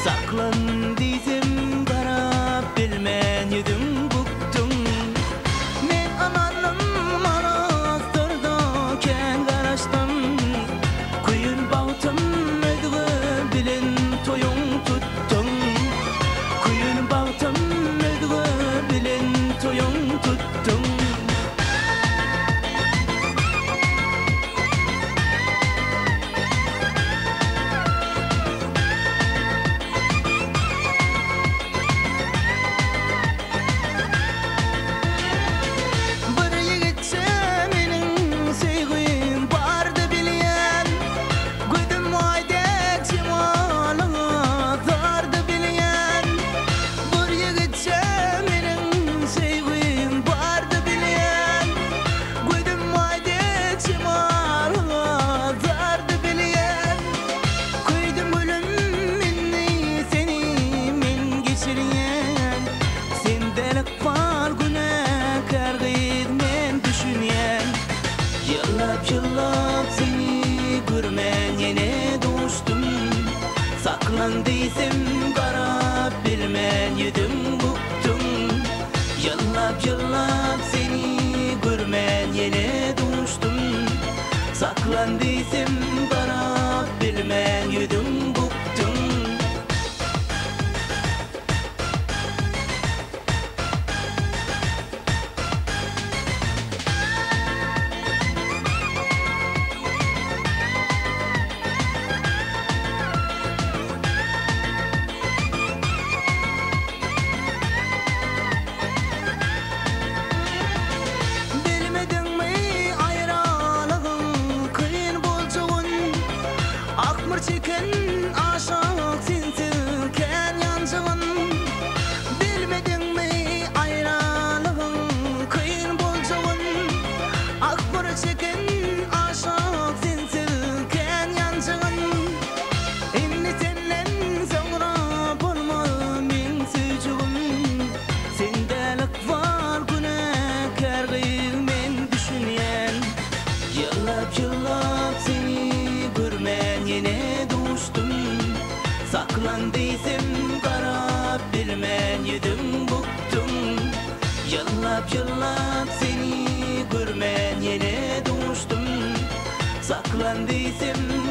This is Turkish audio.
Saklandıydım garap bilmen yüdüm buktum. Men ananım manastırda ken garaştım. Kuyun bağıtım ödüğü bilen toyun tuttum. Kuyun bağıtım ödüğü bilen toyun tuttum. Yıllap seni görmen yine dostum. Saklandıydım garap bilmen yüdüm buktum. Yıllap seni görmen yine dostum. Saklandıydım garap bilmen yüdüm buktum. Çeken aşık sensin ken yancığın. Bilmedin mi ayrılığın kıyın bolcağın. Akbar çeken aşık sensin ken yancığın. Inni senden sonra bulmalı min sücüğüm. Sendelik var günahkar gıyıl men düşünyen. Yıllap seni görmen yine dostum. Saklandıydım garap bilmen yüdüm buktum. Yıllap seni görmen yine dostum. Saklandıydım